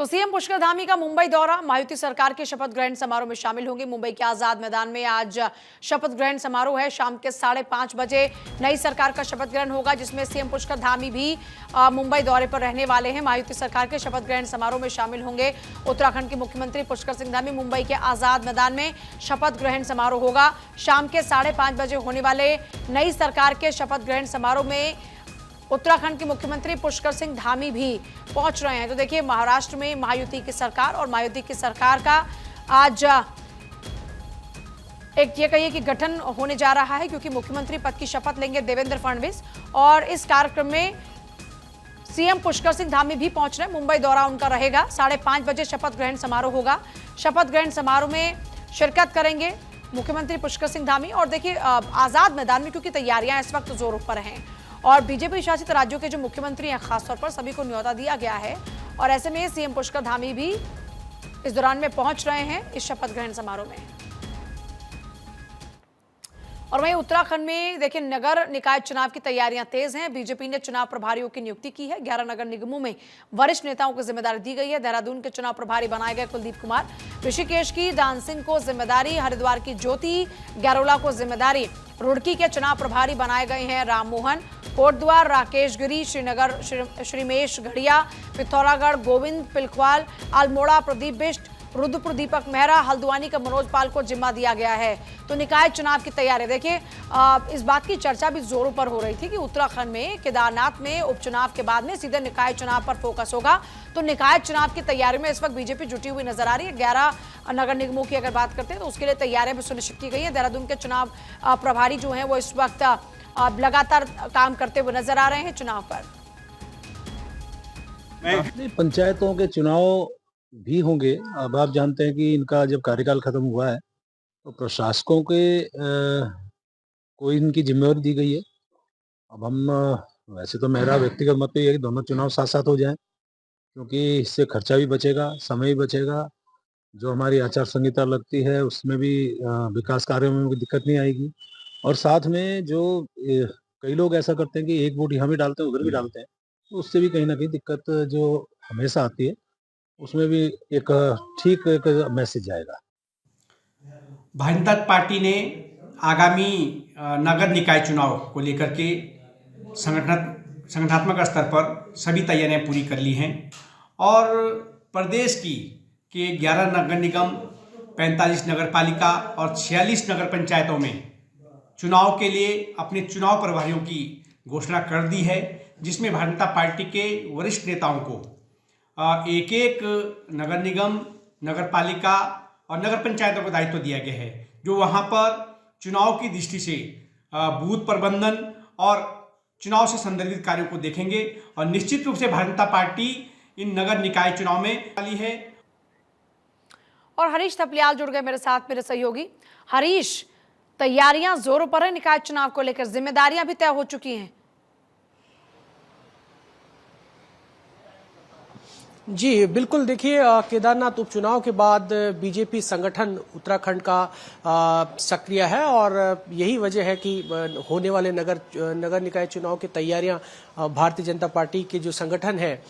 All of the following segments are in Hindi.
तो सीएम पुष्कर धामी का मुंबई दौरा, मायावती सरकार के शपथ ग्रहण समारोह में शामिल होंगे। मुंबई के आजाद मैदान में आज शपथ ग्रहण समारोह है। शाम के 5:30 बजे नई सरकार का शपथ ग्रहण होगा, जिसमें सीएम पुष्कर धामी भी मुंबई दौरे पर रहने वाले हैं। मायावती सरकार के शपथ ग्रहण समारोह में शामिल होंगे उत्तराखंड के मुख्यमंत्री पुष्कर सिंह धामी। मुंबई के आजाद मैदान में शपथ ग्रहण समारोह होगा। शाम के 5:30 बजे होने वाले नई सरकार के शपथ ग्रहण समारोह में उत्तराखंड के मुख्यमंत्री पुष्कर सिंह धामी भी पहुंच रहे हैं। तो देखिए, महाराष्ट्र में मायावती की सरकार और मायावती की सरकार का आज एक ये कहिए कि गठन होने जा रहा है, क्योंकि मुख्यमंत्री पद की शपथ लेंगे देवेंद्र फडणवीस और इस कार्यक्रम में सीएम पुष्कर सिंह धामी भी पहुंच रहे हैं। मुंबई दौरा उनका रहेगा। 5:30 बजे शपथ ग्रहण समारोह होगा। शपथ ग्रहण समारोह में शिरकत करेंगे मुख्यमंत्री पुष्कर सिंह धामी। और देखिए, आजाद मैदान में क्योंकि तैयारियां इस वक्त जोरों पर हैं और बीजेपी शासित राज्यों के जो मुख्यमंत्री हैं, खासतौर पर सभी को न्योता दिया गया है और ऐसे में सीएम पुष्कर धामी भी इस दौरान में पहुंच रहे हैं इस शपथ ग्रहण समारोह में। और वहीं उत्तराखंड में देखिए, नगर निकाय चुनाव की तैयारियां तेज हैं। बीजेपी ने चुनाव प्रभारियों की नियुक्ति की है। 11 नगर निगमों में वरिष्ठ नेताओं को जिम्मेदारी दी गई है। देहरादून के चुनाव प्रभारी बनाए गए कुलदीप कुमार, ऋषिकेश की डांसिंग को जिम्मेदारी, हरिद्वार की ज्योति गैरोला को जिम्मेदारी, रुड़की के चुनाव प्रभारी बनाए गए हैं राम मोहन, कोटद्वार राकेश गिरी, श्रीनगर श्रीमेश घड़िया, पिथौरागढ़ गोविंद पिलखवाल, अल्मोड़ा प्रदीप बिष्ट, रुद्रपुर दीपक मेहरा, हल्द्वानी का मनोज पाल को जिम्मा दिया गया है। तो निकाय चुनाव की तैयारी देखिए, इस बात की चर्चा भी जोरों पर हो रही थी कि उत्तराखंड में केदारनाथ में उपचुनाव के बाद में सीधे निकाय चुनाव पर फोकस होगा। तो निकाय चुनाव की तैयारी में इस वक्त बीजेपी जुटी हुई नजर आ रही है। 11 नगर निगमों की अगर बात करते हैं तो उसके लिए तैयारियां भी सुनिश्चित की गई है। देहरादून के चुनाव प्रभारी जो है वो इस वक्त लगातार काम करते हुए नजर आ रहे हैं चुनाव पर। पंचायतों के चुनाव भी होंगे। अब आप जानते हैं कि इनका जब कार्यकाल खत्म हुआ है तो प्रशासकों के को इनकी जिम्मेवारी दी गई है। अब हम वैसे तो मेरा व्यक्तिगत मत तो ये है कि दोनों चुनाव साथ साथ हो जाएं, क्योंकि इससे खर्चा भी बचेगा, समय भी बचेगा। जो हमारी आचार संहिता लगती है उसमें भी विकास कार्यों में भी दिक्कत नहीं आएगी। और साथ में जो कई लोग ऐसा करते हैं कि एक वोट यहाँ भी डालते हैं उधर भी डालते हैं, तो उससे भी कहीं ना कहीं दिक्कत जो हमेशा आती है, उसमें भी एक ठीक एक मैसेज आएगा। भारतीय जनता पार्टी ने आगामी नगर निकाय चुनाव को लेकर के संगठनात्मक स्तर पर सभी तैयारियां पूरी कर ली हैं और प्रदेश के 11 नगर निगम, 45 नगर पालिका और 46 नगर पंचायतों में चुनाव के लिए अपने चुनाव प्रभारियों की घोषणा कर दी है, जिसमें भारतीय जनता पार्टी के वरिष्ठ नेताओं को एक एक नगर निगम, नगर पालिका और नगर पंचायतों को दायित्व दिया गया है, जो वहां पर चुनाव की दृष्टि से बूथ प्रबंधन और चुनाव से संदर्भित कार्यों को देखेंगे। और निश्चित रूप से भारतीय जनता पार्टी इन नगर निकाय चुनाव में वाली है। और हरीश थपलियाल जुड़ गए मेरे साथ, मेरे सहयोगी। हरीश, तैयारियां जोरों पर है निकाय चुनाव को लेकर, जिम्मेदारियां भी तय हो चुकी हैं। जी बिल्कुल, देखिए केदारनाथ उपचुनाव के बाद बीजेपी संगठन उत्तराखंड का सक्रिय है और यही वजह है कि होने वाले नगर निकाय चुनाव की तैयारियां भारतीय जनता पार्टी के जो संगठन है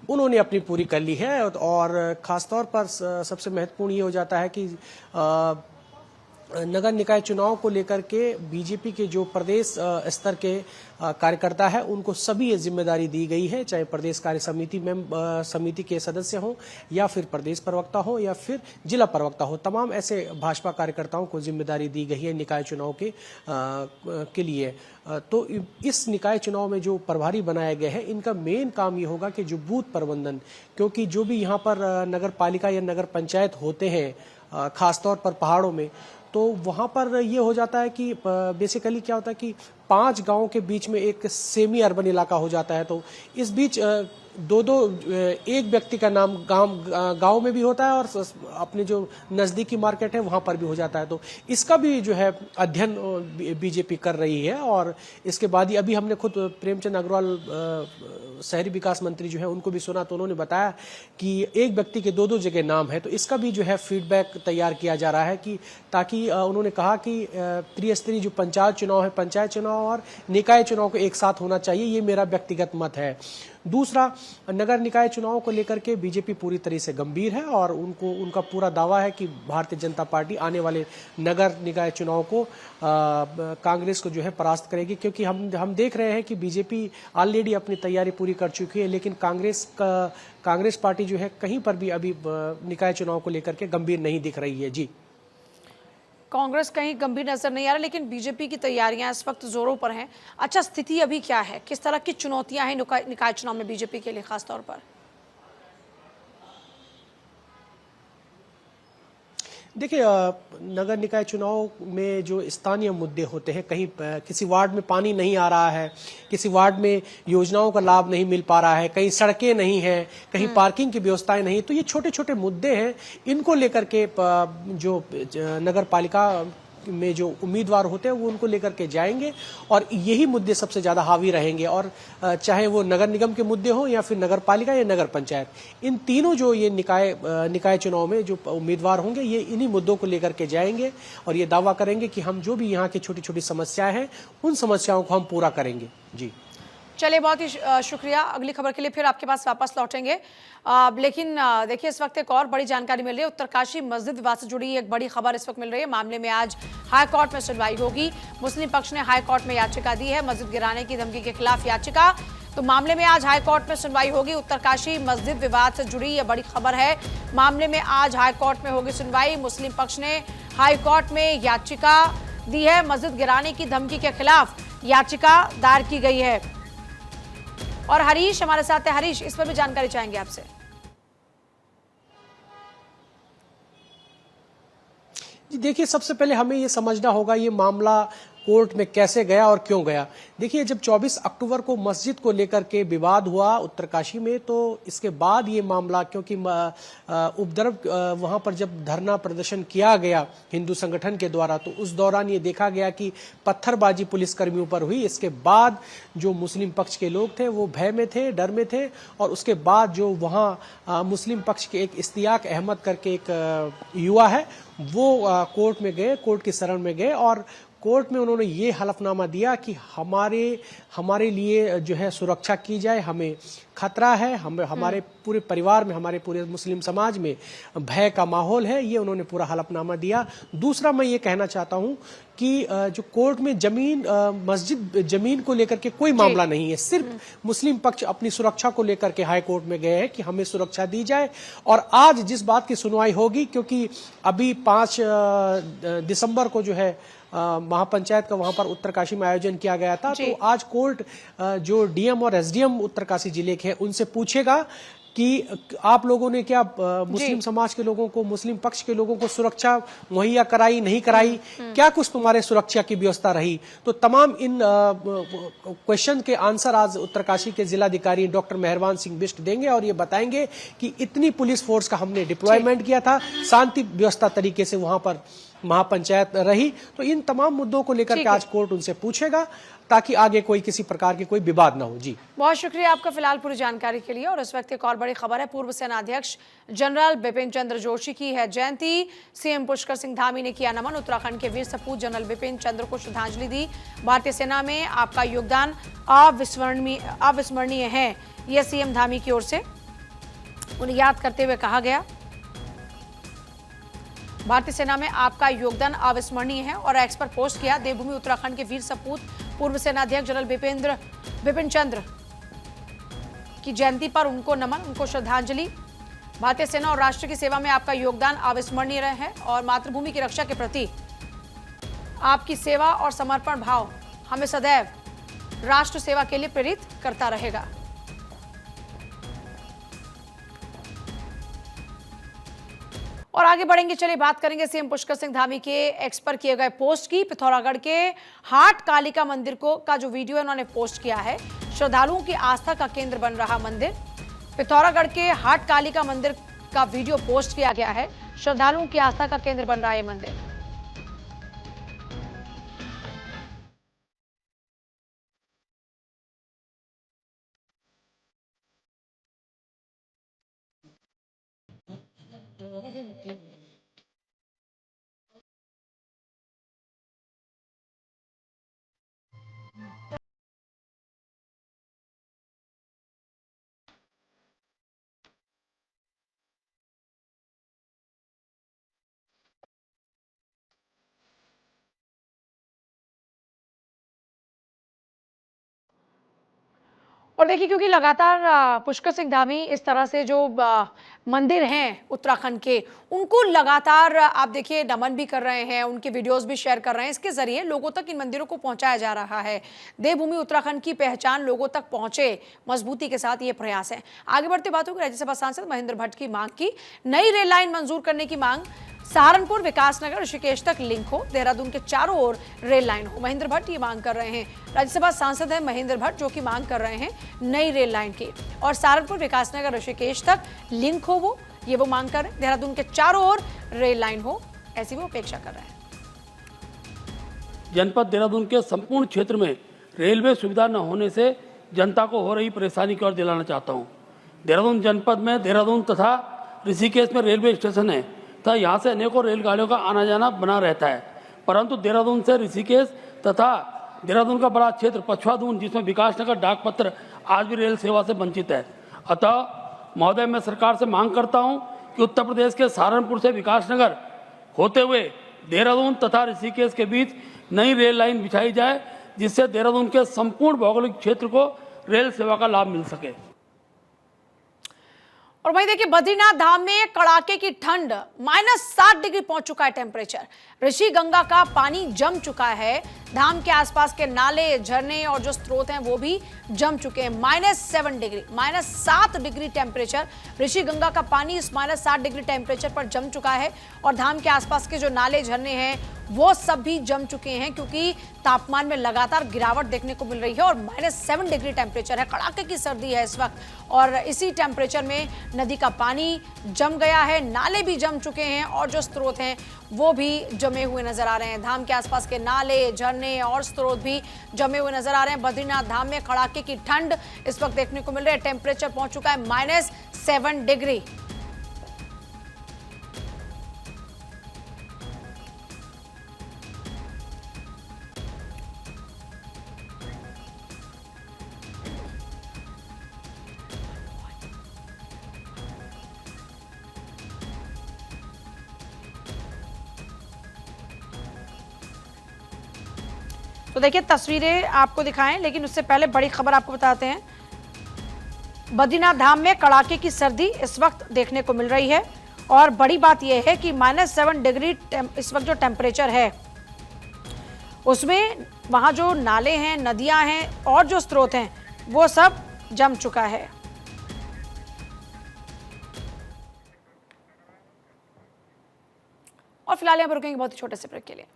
उन्होंने अपनी पूरी कर ली है। और खासतौर पर सबसे महत्वपूर्ण ये हो जाता है कि नगर निकाय चुनाव को लेकर के बीजेपी के जो प्रदेश स्तर के कार्यकर्ता है उनको सभी ये जिम्मेदारी दी गई है, चाहे प्रदेश कार्य समिति के सदस्य हों या फिर प्रदेश प्रवक्ता हो या फिर जिला प्रवक्ता हो। तमाम ऐसे भाजपा कार्यकर्ताओं को जिम्मेदारी दी गई है निकाय चुनाव के लिए। तो इस निकाय चुनाव में जो प्रभारी बनाए गए हैं, इनका मेन काम ये होगा कि जो बूथ प्रबंधन, क्योंकि जो भी यहाँ पर नगर पालिका या नगर पंचायत होते हैं खासतौर पर पहाड़ों में, तो वहाँ पर ये हो जाता है कि बेसिकली क्या होता है कि 5 गांवों के बीच में एक सेमी अर्बन इलाका हो जाता है। तो इस बीच एक व्यक्ति का नाम गांव में भी होता है और अपने जो नज़दीकी मार्केट है वहाँ पर भी हो जाता है। तो इसका भी जो है अध्ययन बीजेपी कर रही है। और इसके बाद ही अभी हमने खुद प्रेमचंद अग्रवाल शहरी विकास मंत्री जो है उनको भी सुना, तो उन्होंने बताया कि एक व्यक्ति के 2-2 जगह नाम है। तो इसका भी जो है फीडबैक तैयार किया जा रहा है कि ताकि उन्होंने कहा कि त्रिस्तरीय जो पंचायत चुनाव है, पंचायत चुनाव और निकाय चुनाव को एक साथ होना चाहिए, ये मेरा व्यक्तिगत मत है। दूसरा, नगर निकाय चुनाव को लेकर के बीजेपी पूरी तरह से गंभीर है और उनका पूरा दावा है कि भारतीय जनता पार्टी आने वाले नगर निकाय चुनाव को कांग्रेस को जो है परास्त करेगी, क्योंकि हम देख रहे हैं कि बीजेपी ऑलरेडी अपनी तैयारी पूरी कर चुकी है, लेकिन कांग्रेस पार्टी जो है कहीं पर भी अभी निकाय चुनाव को लेकर के गंभीर नहीं दिख रही है। जी, कांग्रेस कहीं गंभीर नजर नहीं आ रहा, लेकिन बीजेपी की तैयारियां इस वक्त जोरों पर हैं। अच्छा, स्थिति अभी क्या है, किस तरह की चुनौतियां हैं निकाय चुनाव में बीजेपी के लिए खासतौर पर? देखिए, नगर निकाय चुनाव में जो स्थानीय मुद्दे होते हैं, कहीं किसी वार्ड में पानी नहीं आ रहा है, किसी वार्ड में योजनाओं का लाभ नहीं मिल पा रहा है, कहीं सड़कें नहीं हैं, कहीं पार्किंग की व्यवस्थाएं नहीं, तो ये छोटे छोटे मुद्दे हैं। इनको लेकर के जो नगर पालिका में जो उम्मीदवार होते हैं वो उनको लेकर के जाएंगे और यही मुद्दे सबसे ज्यादा हावी रहेंगे। और चाहे वो नगर निगम के मुद्दे हो या फिर नगर पालिका या नगर पंचायत, इन तीनों जो ये निकाय चुनाव में जो उम्मीदवार होंगे ये इन्हीं मुद्दों को लेकर के जाएंगे और ये दावा करेंगे कि हम जो भी यहाँ की छोटी छोटी समस्याएं हैं उन समस्याओं को हम पूरा करेंगे। जी, चलिए, बहुत ही शुक्रिया। अगली खबर के लिए फिर आपके पास वापस लौटेंगे। लेकिन देखिए, इस वक्त एक और बड़ी जानकारी मिल रही है। उत्तरकाशी मस्जिद विवाद से जुड़ी एक बड़ी खबर इस वक्त मिल रही है। मामले में आज हाई कोर्ट में सुनवाई होगी। मुस्लिम पक्ष ने हाई कोर्ट में याचिका दी है, मस्जिद गिराने की धमकी के खिलाफ याचिका। तो मामले में आज हाई कोर्ट में सुनवाई होगी। उत्तरकाशी मस्जिद विवाद से जुड़ी यह बड़ी खबर है। मामले में आज हाई कोर्ट में होगी सुनवाई। मुस्लिम पक्ष ने हाई कोर्ट में याचिका दी है, मस्जिद गिराने की धमकी के खिलाफ याचिका दायर की गई है। और हरीश हमारे साथ है। हरीश, इस पर भी जानकारी चाहेंगे आपसे। जी, देखिए, सबसे पहले हमें ये समझना होगा ये मामला कोर्ट में कैसे गया और क्यों गया। देखिए, जब 24 अक्टूबर को मस्जिद को लेकर के विवाद हुआ उत्तरकाशी में, तो इसके बाद ये मामला, क्योंकि उपद्रव वहां पर जब धरना प्रदर्शन किया गया हिंदू संगठन के द्वारा, तो उस दौरान ये देखा गया कि पत्थरबाजी पुलिसकर्मियों पर हुई। इसके बाद जो मुस्लिम पक्ष के लोग थे वो भय में थे, डर में थे, और उसके बाद जो वहाँ मुस्लिम पक्ष के एक इश्तियाक अहमद करके एक युवा है, वो कोर्ट में गए, कोर्ट की शरण में गए और कोर्ट में उन्होंने ये हलफनामा दिया कि हमारे लिए जो है सुरक्षा की जाए, हमें खतरा है, हमारे पूरे परिवार में, हमारे पूरे मुस्लिम समाज में भय का माहौल है, ये उन्होंने पूरा हलफनामा दिया। दूसरा, मैं ये कहना चाहता हूँ कि जो कोर्ट में मस्जिद जमीन को लेकर के कोई मामला नहीं है, सिर्फ मुस्लिम पक्ष अपनी सुरक्षा को लेकर के हाई कोर्ट में गए हैं कि हमें सुरक्षा दी जाए। और आज जिस बात की सुनवाई होगी, क्योंकि अभी 5 दिसंबर को जो है महापंचायत का वहां पर उत्तरकाशी में आयोजन किया गया था, तो आज कोर्ट जो डीएम और एसडीएम उत्तरकाशी जिले के हैं उनसे पूछेगा कि आप लोगों ने क्या मुस्लिम समाज के लोगों को, मुस्लिम पक्ष के लोगों को सुरक्षा मुहैया कराई, नहीं कराई, क्या कुछ तुम्हारे सुरक्षा की व्यवस्था रही। तो तमाम इन क्वेश्चन के आंसर आज उत्तरकाशी के जिलाधिकारी डॉक्टर मेहरबान सिंह बिष्ट देंगे और ये बताएंगे कि इतनी पुलिस फोर्स का हमने डिप्लॉयमेंट किया था, शांति व्यवस्था तरीके से वहां पर महापंचायत रही। तो इन तमाम मुद्दों को लेकर के आज कोर्ट उनसे पूछेगा ताकि आगे कोई किसी प्रकार की कोई विवाद ना हो। जी, बहुत शुक्रिया आपका फिलहाल पूरी जानकारी के लिए। और इस वक्त एक और बड़ी खबर है। पूर्व सेना अध्यक्ष जनरल बिपिन चंद्र जोशी की है जयंती। सीएम पुष्कर सिंह धामी ने किया नमन। उत्तराखंड के वीर सपूत जनरल बिपिन चंद्र को श्रद्धांजलि दी। भारतीय सेना में आपका योगदान अविस्मरणीय है, यह सीएम धामी की ओर से उन्हें याद करते हुए कहा गया। भारतीय सेना में आपका योगदान अविस्मरणीय है और एक्स पर पोस्ट किया। देवभूमि उत्तराखंड के वीर सपूत पूर्व सेना अध्यक्ष जनरल बिपिन चंद्र की जयंती पर उनको नमन, उनको श्रद्धांजलि। भारतीय सेना और राष्ट्र की सेवा में आपका योगदान अविस्मरणीय है और मातृभूमि की रक्षा के प्रति आपकी सेवा और समर्पण भाव हमें सदैव राष्ट्र सेवा के लिए प्रेरित करता रहेगा। और आगे बढ़ेंगे, चलिए बात करेंगे सीएम पुष्कर सिंह धामी के एक्स पर किए गए पोस्ट की। पिथौरागढ़ के हाट कालिका मंदिर का जो वीडियो है उन्होंने पोस्ट किया है। श्रद्धालुओं की आस्था का केंद्र बन रहा मंदिर। पिथौरागढ़ के हाट कालिका मंदिर का वीडियो पोस्ट किया गया है। श्रद्धालुओं की आस्था का केंद्र बन रहा है मंदिर। और देखिए, क्योंकि लगातार पुष्कर सिंह धामी इस तरह से जो मंदिर हैं उत्तराखंड के, उनको लगातार आप देखिए नमन भी कर रहे हैं, उनके वीडियोस भी शेयर कर रहे हैं। इसके जरिए लोगों तक इन मंदिरों को पहुंचाया जा रहा है। देवभूमि उत्तराखंड की पहचान लोगों तक पहुंचे, मजबूती के साथ ये प्रयास है। आगे बढ़ते बात होगी राज्यसभा सांसद महेंद्र भट्ट की मांग की। नई रेल लाइन मंजूर करने की मांग। सहारनपुर, विकासनगर, ऋषिकेश तक लिंक हो, देहरादून के चारों ओर रेल लाइन हो। महेंद्र भट्ट ये मांग कर रहे हैं। राज्यसभा सांसद है महेंद्र भट्ट, जो कि मांग कर रहे हैं नई रेल लाइन की, और सहारनपुर, विकासनगर, ऋषिकेश तक लिंक हो, वो मांग कर रहे हैं। देहरादून के चारों ओर रेल लाइन हो, ऐसी वो अपेक्षा कर रहे हैं। जनपद देहरादून के संपूर्ण क्षेत्र में रेलवे सुविधा न होने से जनता को हो रही परेशानी की ओर दिलाना चाहता हूं। देहरादून जनपद में देहरादून तथा ऋषिकेश में रेलवे स्टेशन है तथा यहाँ से अनेकों रेलगाड़ियों का आना जाना बना रहता है, परंतु देहरादून से ऋषिकेश तथा देहरादून का बड़ा क्षेत्र पछवादून, जिसमें विकासनगर, डाकपत्र आज भी रेल सेवा से वंचित है। अतः महोदय, मैं सरकार से मांग करता हूं कि उत्तर प्रदेश के सहारनपुर से विकासनगर होते हुए देहरादून तथा ऋषिकेश के बीच नई रेल लाइन बिछाई जाए, जिससे देहरादून के संपूर्ण भौगोलिक क्षेत्र को रेल सेवा का लाभ मिल सके। और वहीं देखिए, बद्रीनाथ धाम में कड़ाके की ठंड, -7 डिग्री पहुंच चुका है टेम्परेचर। ऋषि गंगा का पानी जम चुका है। धाम के आसपास के नाले, झरने और जो स्रोत हैं वो भी जम चुके हैं। -7 degree, -7 degree temperature. Rishi Ganga का पानी इस -7 डिग्री टेम्परेचर पर जम चुका है, और धाम के आसपास के जो नाले, झरने हैं वो सब भी जम चुके हैं, क्योंकि तापमान में लगातार गिरावट देखने को मिल रही है और -7 डिग्री टेम्परेचर है। कड़ाके की सर्दी है इस वक्त, और इसी टेम्परेचर में नदी का पानी जम गया है, नाले भी जम चुके हैं, और जो स्रोत हैं वो भी जमे हुए नजर आ रहे हैं। धाम के आसपास के नाले, झरने और स्रोत भी जमे हुए नजर आ रहे हैं। बद्रीनाथ धाम में कड़ाके की ठंड इस वक्त देखने को मिल रही है। टेम्परेचर पहुंच चुका है -7 डिग्री। तो देखिए, तस्वीरें आपको दिखाएं, लेकिन उससे पहले बड़ी खबर आपको बताते हैं। बद्रीनाथ धाम में कड़ाके की सर्दी इस वक्त देखने को मिल रही है, और बड़ी बात यह है कि -7 डिग्री इस वक्त जो टेम्परेचर है, उसमें वहाँ जो नाले हैं, नदियाँ हैं और जो स्रोत हैं वो सब जम चुका है। और फिलहाल यहाँ पर रुकेंगे बहुत ही छोटे से ब्रेक के लिए।